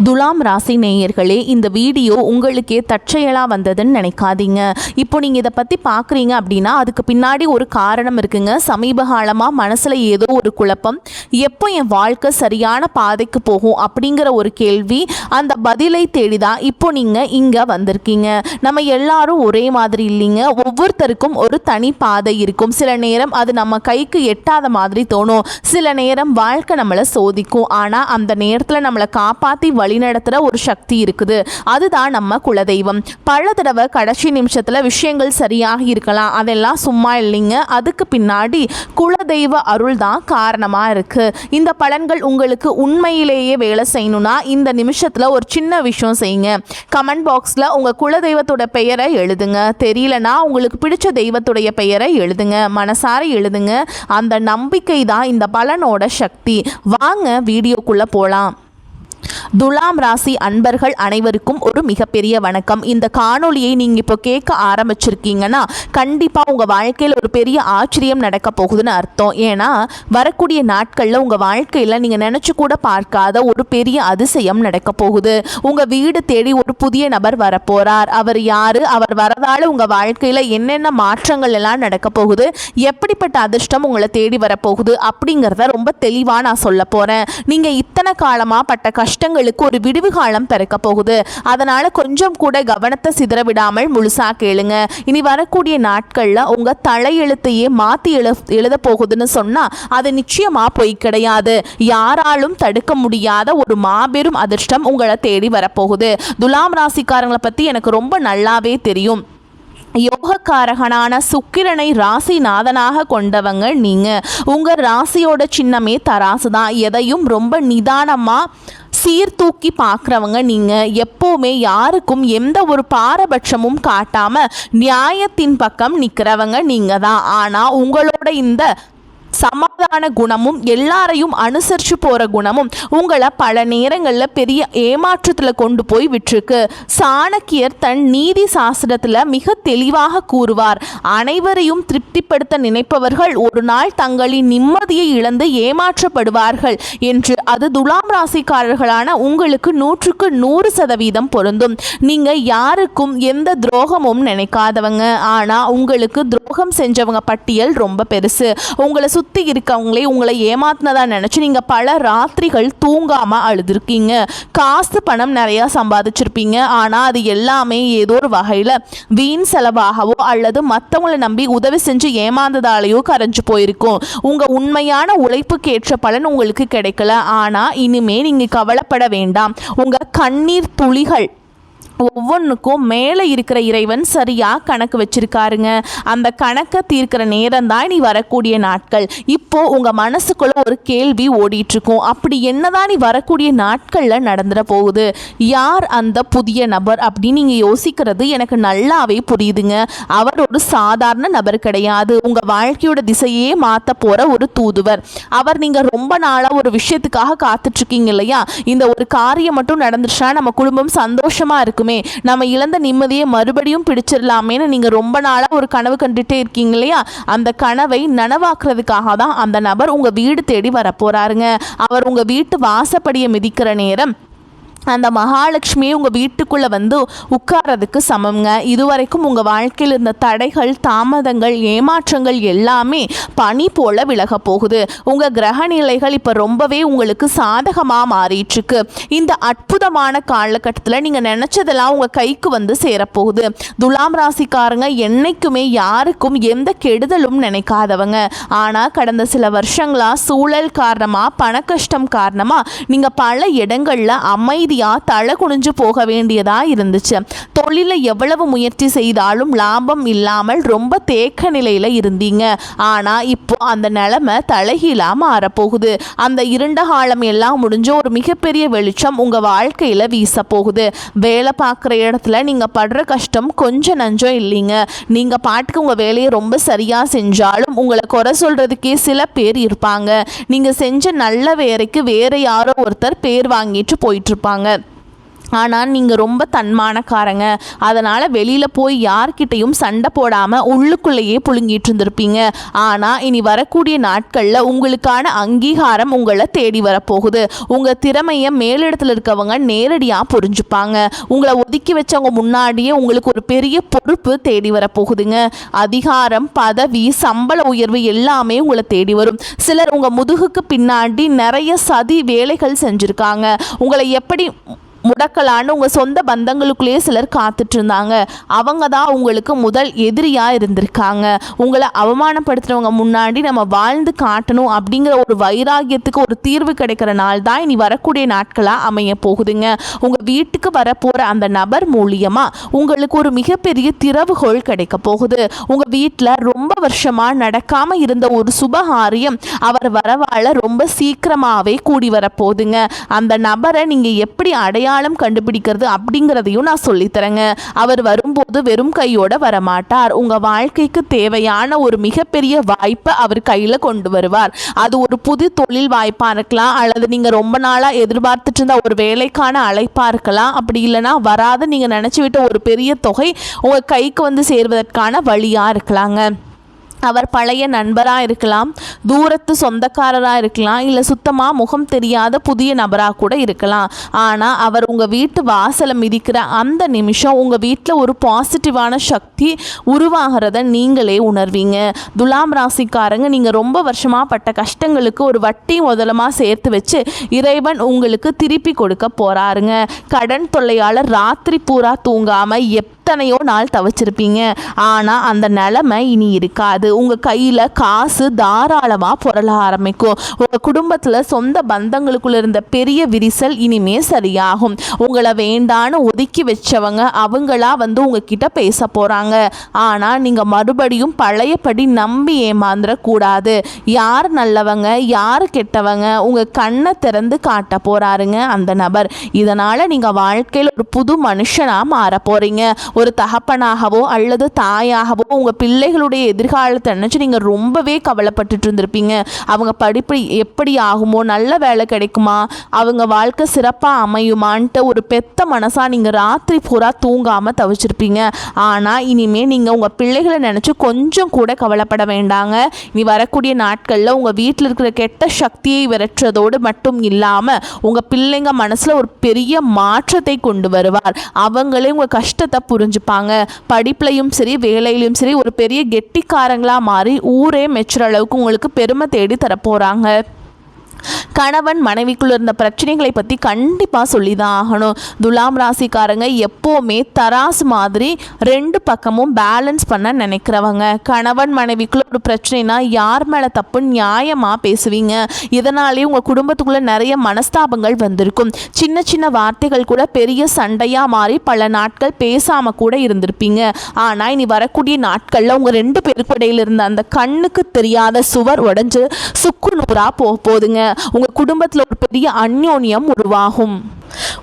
துலாம் ராசி நேயர்களே, இந்த வீடியோ உங்களுக்கே தற்செயலாக வந்ததுன்னு நினைக்காதீங்க. இப்போ நீங்கள் இதை பற்றி பார்க்குறீங்க அப்படின்னா அதுக்கு பின்னாடி ஒரு காரணம் இருக்குங்க. சமீப காலமாக மனசில் ஏதோ ஒரு குழப்பம், எப்போ என் வாழ்க்கை சரியான பாதைக்கு போகும் அப்படிங்கிற ஒரு கேள்வி. அந்த பதிலை தேடிதான் இப்போ நீங்கள் இங்கே வந்திருக்கீங்க. நம்ம எல்லாரும் ஒரே மாதிரி இல்லைங்க. ஒவ்வொருத்தருக்கும் ஒரு தனி பாதை இருக்கும். சில நேரம் அது நம்ம கைக்கு எட்டாத மாதிரி தோணும். சில நேரம் வாழ்க்கை நம்மளை சோதிக்கும். ஆனால் அந்த நேரத்தில் நம்மளை காப்பாற்றி வழிநடத்துகிற ஒரு சக்தி இருக்குது. அதுதான் நம்ம குலதெய்வம். பல தடவை கடைசி நிமிஷத்தில் விஷயங்கள் சரியாக இருக்கலாம், அதெல்லாம் சும்மா இல்லைங்க. அதுக்கு பின்னாடி குலதெய்வ அருள் தான் காரணமாக இருக்குது. இந்த பலன்கள் உங்களுக்கு உண்மையிலேயே வேலை செய்யணும்னா இந்த நிமிஷத்தில் ஒரு சின்ன விஷயம் செய்யுங்க. கமெண்ட் பாக்ஸில் உங்கள் குலதெய்வத்தோட பெயரை எழுதுங்க. தெரியலனா உங்களுக்கு பிடிச்ச தெய்வத்துடைய பெயரை எழுதுங்க. மனசார எழுதுங்க. அந்த நம்பிக்கை தான் இந்த பலனோட சக்தி. வாங்க வீடியோக்குள்ளே போகலாம். துலாம் ராசி அன்பர்கள் அனைவருக்கும் ஒரு மிகப்பெரிய வணக்கம். இந்த காணொலியை நீங்கள் இப்போ கேட்க ஆரம்பிச்சிருக்கீங்கன்னா கண்டிப்பாக உங்கள் வாழ்க்கையில் ஒரு பெரிய ஆச்சரியம் நடக்க போகுதுன்னு அர்த்தம். ஏன்னா வரக்கூடிய நாட்களில் உங்கள் வாழ்க்கையில் நீங்கள் நினச்சி கூட பார்க்காத ஒரு பெரிய அதிசயம் நடக்க போகுது. உங்கள் வீடு தேடி ஒரு புதிய நபர் வரப்போகிறார். அவர் யார், அவர் வரதால் உங்கள் வாழ்க்கையில் என்னென்ன மாற்றங்கள் எல்லாம் நடக்க போகுது, எப்படிப்பட்ட அதிர்ஷ்டம் உங்களை தேடி வரப்போகுது அப்படிங்கிறத ரொம்ப தெளிவாக நான் சொல்ல போகிறேன். நீங்கள் இத்தனை காலமாக பட்ட கஷ்டங்களுக்கு ஒரு விடுவு காலம் பிறக்க போகுது. அதனால கொஞ்சம் கூட கவனத்தை சிதற விடாமல் முழுசா கேளுங்க. இனி வரக்கூடிய நாட்கள்ல உங்க தலையெழுத்தையே மாத்தி எழுத போகுதுன்னு சொன்னா அது நிச்சயமா பொய் கிடையாது. யாராலும் தடுக்க முடியாத ஒரு மாபெரும் அதிர்ஷ்டம் உங்களை தேடி வரப்போகுது. துலாம் ராசிக்காரங்களை பத்தி எனக்கு ரொம்ப நல்லாவே தெரியும். யோகக்காரகனான சுக்கிரனை ராசிநாதனாக கொண்டவங்க நீங்க. உங்க ராசியோட சின்னமே தராசு தான். எதையும் ரொம்ப நிதானமா சீர்தூக்கி பார்க்குறவங்க நீங்கள். எப்போவுமே யாருக்கும் எந்த ஒரு பாரபட்சமும் காட்டாமல் நியாயத்தின் பக்கம் நிற்கிறவங்க நீங்கள் தான். ஆனால் உங்களோட இந்த சமாதான குணமும் எல்லாரையும் அனுசரித்து போகிற குணமும் உங்களை பல நேரங்களில் பெரிய ஏமாற்றத்தில் கொண்டு போய் விட்டுருக்கு. சாணக்கியர் தன் நீதி சாஸ்திரத்தில் மிக தெளிவாக கூறுவார், அனைவரையும் திருப்திப்படுத்த நினைப்பவர்கள் ஒரு நாள் தங்களின் நிம்மதியை இழந்து ஏமாற்றப்படுவார்கள் என்று. அது துலாம் ராசிக்காரர்களான உங்களுக்கு 100% பொருந்தும். நீங்கள் யாருக்கும் எந்த துரோகமும் நினைக்காதவங்க. ஆனால் உங்களுக்கு துரோகம் செஞ்சவங்க பட்டியல் ரொம்ப பெருசு. உங்களை சுற்றி இருக்கவங்களே உங்களை ஏமாத்தினதா நினச்சி நீங்கள் பல ராத்திரிகள் தூங்காமல் அழுதுருக்கீங்க. காசு பணம் நிறையா சம்பாதிச்சிருப்பீங்க. ஆனால் அது எல்லாமே ஏதோ ஒரு வகையில் வீண் செலவாகவோ அல்லது மற்றவங்களை நம்பி உதவி செஞ்சு ஏமாந்ததாலேயோ கரைஞ்சு போயிருக்கும். உங்கள் உண்மையான உழைப்புக்கேற்ற பலன் உங்களுக்கு கிடைக்கல. ஆனால் இனிமே நீங்கள் கவலைப்பட வேண்டாம். உங்கள் கண்ணீர் துளிகள் ஒவ்வொன்றுக்கும் மேலே இருக்கிற இறைவன் சரியாக கணக்கு வச்சிருக்காருங்க. அந்த கணக்கை தீர்க்கிற நேரம் தான் நீ வரக்கூடிய நாட்கள். இப்போது உங்கள் மனசுக்குள்ள ஒரு கேள்வி ஓடிட்டுருக்கும், அப்படி என்னதான் நீ வரக்கூடிய நாட்களில் நடந்துட போகுது, யார் அந்த புதிய நபர் அப்படின்னு நீங்கள் யோசிக்கிறது எனக்கு நல்லாவே புரியுதுங்க. அவர் ஒரு சாதாரண நபர் கிடையாது. உங்கள் வாழ்க்கையோட திசையே மாற்ற போகிற ஒரு தூதுவர். அவர் நீங்கள் ரொம்ப நாளாக ஒரு விஷயத்துக்காக காத்துட்ருக்கீங்க இல்லையா, இந்த ஒரு காரியம் மட்டும் நடந்துச்சுன்னா நம்ம குடும்பம் சந்தோஷமாக இருக்குமே, நம்ம இழந்த நிம்மதியை மறுபடியும் பிடிச்சிடலாமேன்னு நீங்க ரொம்ப நாளா ஒரு கனவு கண்டுட்டே இருக்கீங்க இல்லையா, அந்த கனவை நனவாக்குறதுக்காக தான் அந்த நபர் உங்க வீடு தேடி வரப்போறாருங்க. அவர் உங்க வீட்டு வாசப்படியை மிதிக்கிற நேரம் அந்த மகாலட்சுமியை உங்கள் வீட்டுக்குள்ளே வந்து உட்கார்றதுக்கு சமங்க. இதுவரைக்கும் உங்கள் வாழ்க்கையில் இருந்த தடைகள், தாமதங்கள், ஏமாற்றங்கள் எல்லாமே பனி போல விலக போகுது. உங்கள் கிரக நிலைகள் இப்போ ரொம்பவே உங்களுக்கு சாதகமாக மாறிட்டுருக்கு. இந்த அற்புதமான காலகட்டத்தில் நீங்கள் நினச்சதெல்லாம் உங்கள் கைக்கு வந்து சேரப்போகுது. துலாம் ராசிக்காரங்க என்னைக்குமே யாருக்கும் எந்த கெடுதலும் நினைக்காதவங்க. ஆனால் கடந்த சில வருஷங்களாக சூழல் காரணமாக, பண கஷ்டம் காரணமாக நீங்கள் பல இடங்களில் அமைதி தலை குனிஞ்சு போக வேண்டியதா இருந்துச்சு. தொழில எவ்வளவு முயற்சி செய்தாலும் லாபம் இல்லாமல் ரொம்ப தேக்க நிலையில இருந்தீங்க. ஆனா இப்போ அந்த நிலைமை தலைகீழா மாறப்போகுது. அந்த இருண்ட காலம் எல்லாம் முடிஞ்ச ஒரு மிகப்பெரிய வெளிச்சம் உங்க வாழ்க்கையில வீச போகுது. வேலை பார்க்குற இடத்துல நீங்க படுற கஷ்டம் கொஞ்சம் நஞ்சம் இல்லைங்க. நீங்க பாட்டுக்கு உங்க வேலையை ரொம்ப சரியா செஞ்சாலும் உங்களை குறை சொல்றதுக்கே சில பேர் இருப்பாங்க. நீங்க செஞ்ச நல்ல வேலைக்கு வேற யாரோ ஒருத்தர் பேர் வாங்கிட்டு போயிட்டு இருப்பாங்க. ஆனால் நீங்கள் ரொம்ப தன்மானக்காரங்க, அதனால் வெளியில் போய் யார்கிட்டையும் சண்டை போடாமல் உள்ளுக்குள்ளேயே புழுங்கிட்டு இருந்திருப்பீங்க. ஆனால் இனி வரக்கூடிய நாட்களில் உங்களுக்கான அங்கீகாரம் உங்களை தேடி வரப்போகுது. உங்கள் திறமையை மேலிடத்தில் இருக்கவங்க நேரடியாக புரிஞ்சுப்பாங்க. உங்களை ஒதுக்கி வச்சவங்க முன்னாடியே உங்களுக்கு ஒரு பெரிய பொறுப்பு தேடி வரப்போகுதுங்க. அதிகாரம், பதவி, சம்பள உயர்வு எல்லாமே உங்களை தேடி வரும். சிலர் உங்கள் முதுகுக்கு பின்னாடி நிறைய சதி வேலைகள் செஞ்சுருக்காங்க. உங்களை எப்படி முடக்கலான்னு உங்கள் சொந்த பந்தங்களுக்குள்ளேயே சிலர் காத்துட்டு இருந்தாங்க. அவங்க தான் உங்களுக்கு முதல் எதிரியாக இருந்திருக்காங்க. உங்களை அவமானப்படுத்துகிறவங்க முன்னாடி நம்ம வாழ்ந்து காட்டணும் அப்படிங்கிற ஒரு வைராகியத்துக்கு ஒரு தீர்வு கிடைக்கிற நாள் தான் இனி வரக்கூடிய நாட்களாக அமைய போகுதுங்க. உங்கள் வீட்டுக்கு வரப்போகிற அந்த நபர் மூலியமாக உங்களுக்கு ஒரு மிகப்பெரிய திறவுகோள் கிடைக்க போகுது. உங்கள் வீட்டில் ரொம்ப வருஷமாக நடக்காமல் இருந்த ஒரு சுபகாரியம் அவர் வரவாழ ரொம்ப சீக்கிரமாகவே கூடி வரப்போகுதுங்க. அந்த நபரை நீங்கள் எப்படி அடையாளம் கண்டுபிடிக்கிறது அப்படிங்கிறதையும் நான் சொல்லித்தரேங்க. அவர் வரும்போது வெறும் கையோட வரமாட்டார். உங்க வாழ்க்கைக்கு தேவையான ஒரு மிகப்பெரிய வாய்ப்பை அவர் கையில கொண்டு வருவார். அது ஒரு புது தொழில் வாய்ப்பா இருக்கலாம், அல்லது நீங்க ரொம்ப நாளா எதிர்பார்த்துட்டு இருந்த ஒரு வேலைக்கான அழைப்பா இருக்கலாம். அப்படி இல்லைன்னா வராத நீங்க நினைச்சு விட்ட ஒரு பெரிய தொகை உங்க கைக்கு வந்து சேர்வதற்கான வழியா இருக்கலாங்க. அவர் பழைய நண்பராக இருக்கலாம், தூரத்து சொந்தக்காரராக இருக்கலாம், இல்லை சுத்தமாக முகம் தெரியாத புதிய நபராக கூட இருக்கலாம். ஆனால் அவர் உங்கள் வீட்டு வாசலை மிதிக்கிற அந்த நிமிஷம் உங்கள் வீட்டில் ஒரு பாசிட்டிவான சக்தி உருவாகிறத நீங்களே உணர்வீங்க. துலாம் ராசிக்காரங்க, நீங்கள் ரொம்ப வருஷமாக பட்ட கஷ்டங்களுக்கு ஒரு வட்டி முதலமாக சேர்த்து வச்சு இறைவன் உங்களுக்கு திருப்பி கொடுக்க போகிறாருங்க. கடன் தொல்லையால் ராத்திரி பூரா தூங்காமல் எத்தனையோ நாள் தவச்சிருப்பீங்க. ஆனால் அந்த நிலைமை இனி இருக்காது. உங்கள் கையில் காசு தாராளமாக புரள ஆரம்பிக்கும். உங்கள் குடும்பத்தில் சொந்த பந்தங்களுக்குள்ள இருந்த பெரிய விரிசல் இனிமே சரியாகும். உங்களை வேண்டான்னு ஒதுக்கி வச்சவங்க அவங்களா வந்து உங்ககிட்ட பேச போகிறாங்க. ஆனால் நீங்கள் மறுபடியும் பழையபடி நம்பி ஏமாந்துடக்கூடாது. யார் நல்லவங்க யார் கெட்டவங்க உங்கள் கண்ணை திறந்து காட்ட போகிறாருங்க அந்த நபர். இதனால் நீங்கள் வாழ்க்கையில் ஒரு புது மனுஷனாக மாற போகிறீங்க. ஒரு தகப்பனாகவோ அல்லது தாயாகவோ உங்கள் பிள்ளைகளுடைய எதிர்காலத்தை நினச்சி நீங்கள் ரொம்பவே கவலைப்பட்டுட்டு இருந்திருப்பீங்க. அவங்க படிப்பு எப்படி ஆகுமோ, நல்ல வேலை கிடைக்குமா, அவங்க வாழ்க்கை சிறப்பாக அமையுமான்ட்டு ஒரு பெத்த மனசாக நீங்கள் ராத்திரி பூரா தூங்காமல் தவிச்சிருப்பீங்க. ஆனால் இனிமேல் நீங்கள் உங்கள் பிள்ளைகளை நினச்சி கொஞ்சம் கூட கவலைப்பட வேண்டாங்க. இனி வரக்கூடிய நாட்களில் உங்கள் வீட்டில் இருக்கிற கெட்ட சக்தியை விரட்டுறதோடு மட்டும் இல்லாமல் உங்கள் பிள்ளைங்க மனசில் ஒரு பெரிய மாற்றத்தை கொண்டு வருவார். அவங்களே உங்கள் கஷ்டத்தை புரிஞ்சுப்பாங்க. படிப்புலையும் சரி வேலையிலையும் சரி ஒரு பெரிய கெட்டிக்காரங்களா மாறி ஊரே மெச்சுற அளவுக்கு உங்களுக்கு பெருமை தேடி தரப்போறாங்க. கணவன் மனைவிக்குள்ள இருந்த பிரச்சனைகளை பற்றி கண்டிப்பாக சொல்லி தான் ஆகணும். துலாம் ராசிக்காரங்க எப்போவுமே தராசு மாதிரி ரெண்டு பக்கமும் பேலன்ஸ் பண்ண நினைக்கிறவங்க. கணவன் மனைவிக்குள்ள ஒரு பிரச்சனைனா யார் மேலே தப்பு நியாயமாக பேசுவீங்க. இதனாலே உங்கள் குடும்பத்துக்குள்ளே நிறைய மனஸ்தாபங்கள் வந்திருக்கும். சின்ன சின்ன வார்த்தைகள் கூட பெரிய சண்டையாக மாறி பல நாட்கள் பேசாமல் கூட இருந்திருப்பீங்க. ஆனால் இனி வரக்கூடிய நாட்களில் உங்கள் ரெண்டு பேருக்கு இடையில இருந்த அந்த கண்ணுக்கு தெரியாத சுவர் உடைஞ்சு சுக்கு நூறாக போகுதுங்க. உங்கள் குடும்பத்தில் ஒரு பெரிய அந்யோன்யம் உருவாகும்.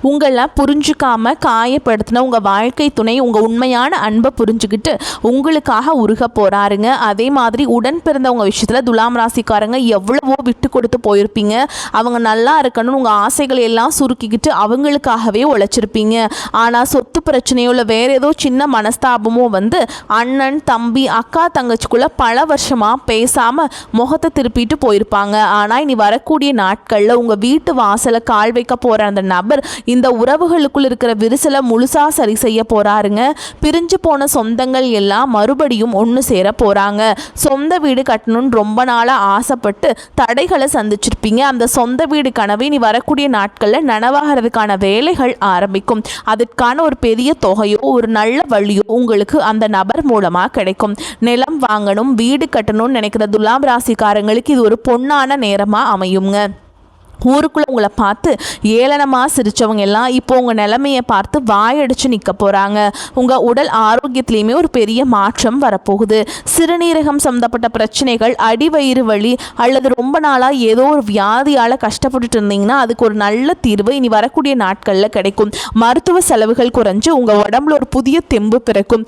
உங்களை புரிஞ்சுக்காம காயப்படுத்தின உங்கள் வாழ்க்கை துணை உங்கள் உண்மையான அன்பை புரிஞ்சுக்கிட்டு உங்களுக்காக உருக போகிறாருங்க. அதே மாதிரி உடன் பிறந்தவங்க விஷயத்தில் துலாம் ராசிக்காரங்க எவ்வளவோ விட்டு கொடுத்து போயிருப்பீங்க. அவங்க நல்லா இருக்கணும்னு உங்கள் ஆசைகளை எல்லாம் சுருக்கிக்கிட்டு அவங்களுக்காகவே உழைச்சிருப்பீங்க. ஆனால் சொத்து பிரச்சனையோ இல்லை வேறு ஏதோ சின்ன மனஸ்தாபமோ வந்து அண்ணன் தம்பி அக்கா தங்கச்சிக்குள்ளே பல வருஷமாக பேசாமல் முகத்தை திருப்பிட்டு போயிருப்பாங்க. ஆனால் இனி வரக்கூடிய நாட்களில் உங்கள் வீட்டு வாசலை கால் வைக்க போகிற அந்த நபர் இந்த உறவுகளுக்குள் இருக்கிற விரிசலை முழுசா சரி செய்ய போறாருங்க. பிரிஞ்சு போன சொந்தங்கள் எல்லாம் மறுபடியும் ஒன்று சேர போறாங்க. சொந்த வீடு கட்டணும்னு ரொம்ப நாளா ஆசைப்பட்டு தடைகளை சந்திச்சிருப்பீங்க. அந்த சொந்த வீடு கனவை நீ வரக்கூடிய நாட்களில் நனவாகிறதுக்கான வேலைகள் ஆரம்பிக்கும். அதற்கான ஒரு பெரிய தொகையோ ஒரு நல்ல வழியோ உங்களுக்கு அந்த நபர் மூலமா கிடைக்கும். நிலம் வாங்கணும் வீடு கட்டணும்னு நினைக்கிற துலாம் ராசிக்காரங்களுக்கு இது ஒரு பொன்னான நேரமா அமையுங்க. ஊருக்குள்ளே உங்களை பார்த்து ஏளனமாக சிரித்தவங்க எல்லாம் இப்போ உங்கள் நிலைமையை பார்த்து வாயடிச்சு நிற்க போகிறாங்க. உங்கள் உடல் ஆரோக்கியத்துலேயுமே ஒரு பெரிய மாற்றம் வரப்போகுது. சிறுநீரகம் சம்மந்தப்பட்ட பிரச்சனைகள், அடிவயிறு வலி அல்லது ரொம்ப நாளாக ஏதோ ஒரு வியாதியால் கஷ்டப்பட்டுட்டு இருந்தீங்கன்னா அதுக்கு ஒரு நல்ல தீர்வு இனி வரக்கூடிய நாட்களில் கிடைக்கும். மருத்துவ செலவுகள் குறைஞ்சு உங்கள் உடம்புல ஒரு புதிய தெம்பு பிறக்கும்.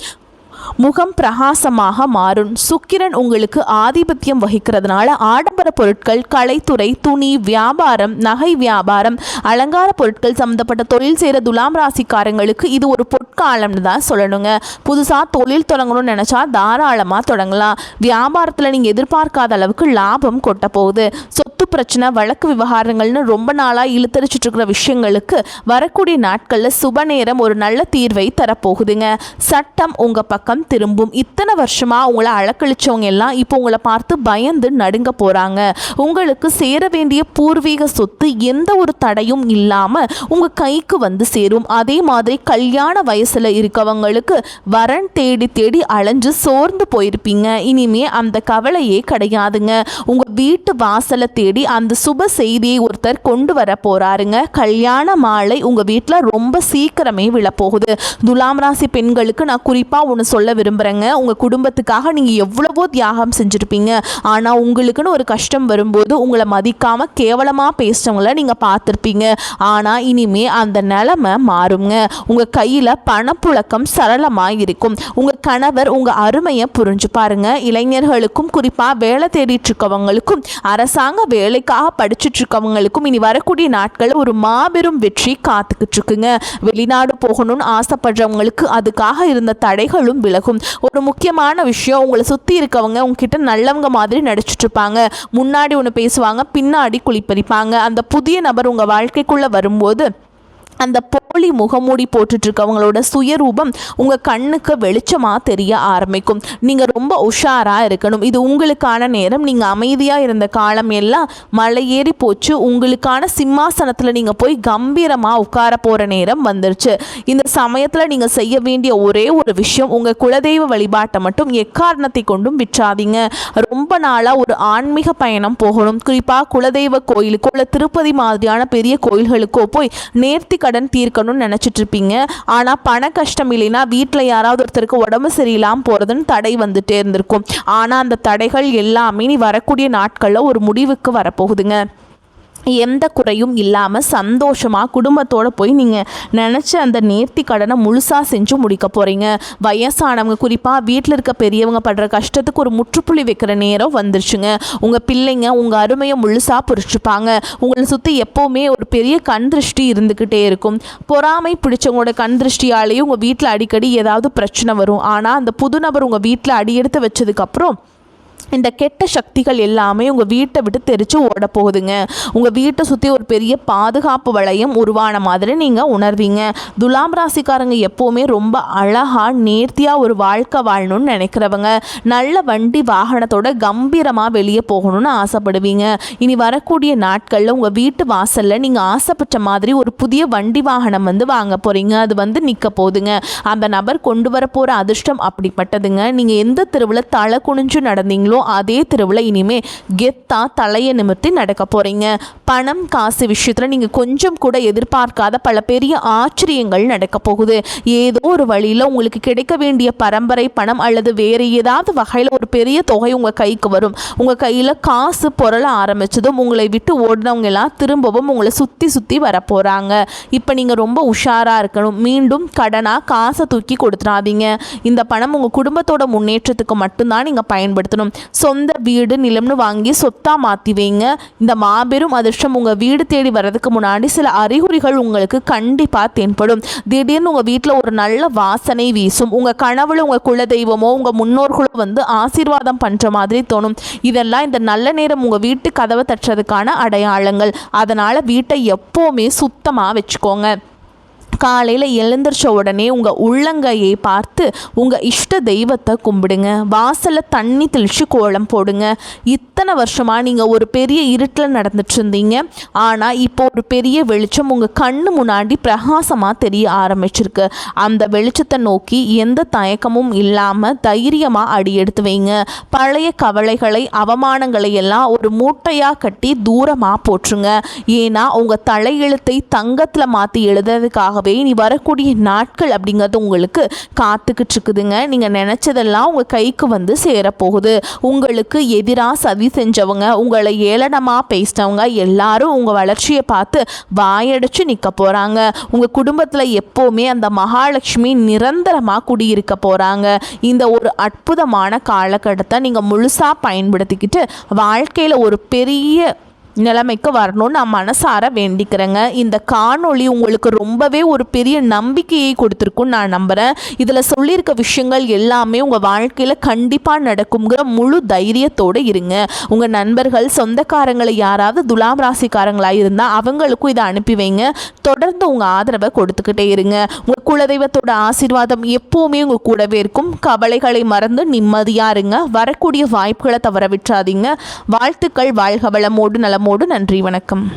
முகம் பிரகாசமாக மாறும். சுக்கிரன் உங்களுக்கு ஆதிபத்தியம் வகிக்கிறதுனால ஆடம்பர பொருட்கள், கலைத்துறை, துணி வியாபாரம், நகை வியாபாரம், அலங்கார பொருட்கள் சம்பந்தப்பட்ட தொழில் செய்கிற துலாம் ராசிக்காரங்களுக்கு இது ஒரு பொற்காலம்னு தான் சொல்லணுங்க. புதுசாக தொழில் தொடங்கணும்னு நினச்சா தாராளமாக தொடங்கலாம். வியாபாரத்தில் நீங்கள் எதிர்பார்க்காத அளவுக்கு லாபம் கொட்ட போகுது. சொத்து பிரச்சனை, வழக்கு விவகாரங்கள்னு ரொம்ப நாளாக இழுத்தரிச்சிட்டு இருக்கிற விஷயங்களுக்கு வரக்கூடிய நாட்களில் சுப நேரம் ஒரு நல்ல தீர்வை தரப்போகுதுங்க. சட்டம் உங்கள் பக்கம் திரும்பும். இத்தனை வருஷமா உங்களை அலக்கழிச்சவங்க எல்லாம் இப்போ உங்களை பார்த்து பயந்து நடுங்க போறாங்க. உங்களுக்கு சேர வேண்டிய பூர்வீக சொத்து எந்த ஒரு தடையும் இல்லாம உங்க கைக்கு வந்து சேரும். அதே மாதிரி கல்யாண வயசுல இருக்கவங்களுக்கு வரன் தேடி தேடி அலைஞ்சு சோர்ந்து போயிருப்பீங்க. இனிமே அந்த கவலையே கிடையாதுங்க. உங்க வீட்டு வாசலை தேடி அந்த சுப செய்தியை ஒருத்தர் கொண்டு வர போறாருங்க. கல்யாண மாலை உங்க வீட்டில் ரொம்ப சீக்கிரமே விழப்போகுது. துலாம் ராசி பெண்களுக்கு நான் குறிப்பா ஒன்று சொல்ல விரும்புகிறேங்க. உங்கள் குடும்பத்துக்காக நீங்கள் எவ்வளவோ தியாகம் செஞ்சுருப்பீங்க. ஆனால் உங்களுக்குன்னு ஒரு கஷ்டம் வரும்போது உங்களை மதிக்காமல் கேவலமாக பேசுகிறவங்கள நீங்கள் பார்த்துருப்பீங்க. ஆனால் இனிமே அந்த நிலைமை மாறுங்க. உங்கள் கையில் பணப்புழக்கம் சரளமாக இருக்கும். உங்கள் கணவர் உங்கள் அருமையை புரிஞ்சு பாருங்க. இளைஞர்களுக்கும் குறிப்பாக வேலை தேடிட்டு இருக்கவங்களுக்கும் அரசாங்க வேலைக்காக படிச்சுட்டு இருக்கவங்களுக்கும் இனி வரக்கூடிய நாட்களில் ஒரு மாபெரும் வெற்றி காத்துக்கிட்டு இருக்குங்க. வெளிநாடு போகணும்னு ஆசைப்படுறவங்களுக்கு அதுக்காக இருந்த தடைகளும் விலகும். ஒரு முக்கியமான விஷயம், உங்களை சுற்றி இருக்கவங்க உங்ககிட்ட நல்லவங்க மாதிரி நடிச்சிட்டு இருப்பாங்க. முன்னாடி ஒன்று பேசுவாங்க, பின்னாடி குளிப்பறிப்பாங்க. அந்த புதிய நபர் உங்கள் வாழ்க்கைக்குள்ளே வரும்போது அந்த போலி முகமூடி போட்டுட்டு இருக்கவங்களோட சுயரூபம் உங்கள் கண்ணுக்கு வெளிச்சமாக தெரிய ஆரம்பிக்கும். நீங்கள் ரொம்ப உஷாராக இருக்கணும். இது உங்களுக்கான நேரம். நீங்கள் அமைதியாக இருந்த காலம் எல்லாம் மலையேறி போச்சு. உங்களுக்கான சிம்மாசனத்தில் நீங்கள் போய் கம்பீரமாக உட்கார போகிற நேரம் வந்துருச்சு. இந்த சமயத்தில் நீங்கள் செய்ய வேண்டிய ஒரே ஒரு விஷயம், உங்கள் குலதெய்வ வழிபாட்டை மட்டும் எக்காரணத்தை கொண்டும் விற்றாதீங்க. ரொம்ப நாளாக ஒரு ஆன்மீக பயணம் போகணும். குறிப்பாக குலதெய்வ கோயிலுக்கோ இல்லை திருப்பதி மாதிரியான பெரிய கோயில்களுக்கோ போய் நேர்த்தி கடன் தீர்க்கணும்னு நினச்சிட்டு இருப்பீங்க. ஆனால் பண கஷ்டம் இல்லைன்னா வீட்டில் யாராவது ஒருத்தருக்கு உடம்பு சரியில்லாமல் போகிறதுன்னு தடை வந்துட்டே இருந்திருக்கும். ஆனால் அந்த தடைகள் எல்லாமே நீ வரக்கூடிய நாட்களில் ஒரு முடிவுக்கு வரப்போகுதுங்க. எந்த குறையும் இல்லாமல் சந்தோஷமாக குடும்பத்தோடு போய் நீங்கள் நினச்ச அந்த நேர்த்தி கடனை முழுசாக செஞ்சு முடிக்க போகிறீங்க. வயசானவங்க குறிப்பாக வீட்டில் இருக்க பெரியவங்க படுற கஷ்டத்துக்கு ஒரு முற்றுப்புள்ளி வைக்கிற நேரம் வந்துருச்சுங்க. உங்கள் பிள்ளைங்க உங்கள் அருமையை முழுசாக புரிச்சுப்பாங்க. உங்களை சுற்றி எப்போவுமே ஒரு பெரிய கண் திருஷ்டி இருந்துக்கிட்டே இருக்கும். பொறாமை பிடிச்சவங்களோட கண் திருஷ்டியாலேயும் உங்கள் வீட்டில் அடிக்கடி ஏதாவது பிரச்சனை வரும். ஆனால் அந்த புது நபர் உங்கள் வீட்டில் அடியெடுத்து வச்சதுக்கப்புறம் இந்த கெட்ட சக்திகள் எல்லாமே உங்கள் வீட்டை விட்டு தெரிச்சு ஓட போகுதுங்க. உங்கள் வீட்டை சுற்றி ஒரு பெரிய பாதுகாப்பு வளையம் உருவான மாதிரி நீங்கள் உணர்வீங்க. துலாம் ராசிக்காரங்க எப்போவுமே ரொம்ப அழகாக நேர்த்தியாக ஒரு வாழ்க்கை வாழணும்னு நினைக்கிறவங்க. நல்ல வண்டி வாகனத்தோட கம்பீரமாக வெளியே போகணும்னு ஆசைப்படுவீங்க. இனி வரக்கூடிய நாட்களில் உங்கள் வீட்டு வாசலில் நீங்கள் ஆசைப்பட்ட மாதிரி ஒரு புதிய வண்டி வாகனம் வாங்க போகிறீங்க. அது நிற்க போகுதுங்க. அந்த நபர் கொண்டு வர போகிற அதிர்ஷ்டம் அப்படிப்பட்டதுங்க. நீங்கள் எந்த தெருவில் தலை குனிஞ்சு நடந்தீங்களோ அதே தெருவில் இனிமே கெத்தா தலையை நிமிர்த்தி நடக்க போறீங்க. பணம் காசு விஷயத்துல நீங்க கொஞ்சம் கூட எதிர்பார்க்காத பல பெரிய ஆச்சரியங்கள் நடக்க போகுது. ஏதோ ஒரு வழியில உங்களுக்கு கிடைக்க வேண்டிய பரம்பரை பணம் அல்லது வேறு ஏதாவது வகையில் ஒரு பெரிய தொகை உங்க கைக்கு வரும். உங்க கையில காசு பொருள ஆரம்பிச்சதும் உங்களை விட்டு ஓடினவங்க எல்லாம் திரும்பவும் உங்களை சுத்தி சுத்தி வர போறாங்க. இப்ப நீங்க ரொம்ப உஷாரா இருக்கணும். மீண்டும் கடனா காசை தூக்கி கொடுத்துடாதீங்க. இந்த பணம் உங்க குடும்பத்தோட முன்னேற்றத்துக்கு மட்டும்தான் நீங்க பயன்படுத்தணும். சொந்த வீடு நிலம்னு வாங்கி சொத்தா மாற்றி வைங்க. இந்த மாபெரும் அதிர்ஷ்டம் உங்கள் வீடு தேடி வர்றதுக்கு முன்னாடி சில அறிகுறிகள் உங்களுக்கு கண்டிப்பாக தென்படும். திடீர்னு உங்கள் வீட்டில் ஒரு நல்ல வாசனை வீசும். உங்கள் கனவுல உங்கள் குலதெய்வமோ உங்கள் முன்னோர்களோ ஆசீர்வாதம் பண்ணுற மாதிரி தோணும். இதெல்லாம் இந்த நல்ல நேரம் உங்கள் வீட்டு கதவை தட்டுறதுக்கான அடையாளங்கள். அதனால் வீட்டை எப்போவுமே சுத்தமாக வச்சுக்கோங்க. காலையில் எழுந்திரிச்ச உடனே உங்கள் உள்ளங்கையை பார்த்து உங்கள் இஷ்ட தெய்வத்தை கும்பிடுங்க. வாசலில் தண்ணி தெளித்து கோலம் போடுங்க. இத்தனை வருஷமாக நீங்கள் ஒரு பெரிய இருட்டில் நடந்துட்டு இருந்தீங்க. ஆனால் இப்போ ஒரு பெரிய வெளிச்சம் உங்கள் கண்ணு முன்னாடி பிரகாசமாக தெரிய ஆரம்பிச்சிருக்கு. அந்த வெளிச்சத்தை நோக்கி எந்த தயக்கமும் இல்லாமல் தைரியமாக அடி எடுத்து வைங்க. பழைய கவலைகளை அவமானங்களை எல்லாம் ஒரு மூட்டையாக கட்டி தூரமாக போட்டுருங்க. ஏன்னா உங்கள் தலையெழுத்தை தங்கத்தில் மாற்றி எழுதுறதுக்காகவே இனி வரக்கூடிய நாட்கள் அப்படிங்கிறது உங்களுக்கு காத்துக்கிட்டு இருக்குதுங்க. நீங்கள் நினச்சதெல்லாம் உங்கள் கைக்கு வந்து சேரப்போகுது. உங்களுக்கு எதிராக சதி செஞ்சவங்க, உங்களை ஏளனமாக பேசினவங்க எல்லாரும் உங்கள் வளர்ச்சியை பார்த்து வாயடைச்சு நிற்க போகிறாங்க. உங்கள் குடும்பத்தில் எப்போவுமே அந்த மகாலட்சுமி நிரந்தரமாக குடியிருக்க போகிறாங்க. இந்த ஒரு அற்புதமான காலகட்டத்தை நீங்கள் முழுசாக பயன்படுத்திக்கிட்டு வாழ்க்கையில் ஒரு பெரிய நிலைமைக்கு வரணும்னு நான் மனசார வேண்டிக்கிறேங்க. இந்த காணொளி உங்களுக்கு ரொம்பவே ஒரு பெரிய நம்பிக்கையை கொடுத்துருக்குன்னு நான் நம்புகிறேன். இதில் சொல்லியிருக்க விஷயங்கள் எல்லாமே உங்கள் வாழ்க்கையில் கண்டிப்பாக நடக்குங்கிற முழு தைரியத்தோடு இருங்க. உங்கள் நண்பர்கள் சொந்தக்காரங்களை யாராவது துலாம் ராசிக்காரங்களாக இருந்தால் அவங்களுக்கும் இதை அனுப்பி வைங்க. தொடர்ந்து உங்கள் ஆதரவை கொடுத்துக்கிட்டே இருங்க. உங்கள் குலதெய்வத்தோட ஆசீர்வாதம் எப்போவுமே உங்கள் கூடவே இருக்கும். கவலைகளை மறந்து நிம்மதியாக இருங்க. வரக்கூடிய வாய்ப்புகளை தவற விட்டுறாதீங்க. வாழ்த்துக்கள். வாழ்க வளமோடு நலமோடு. நன்றி. வணக்கம்.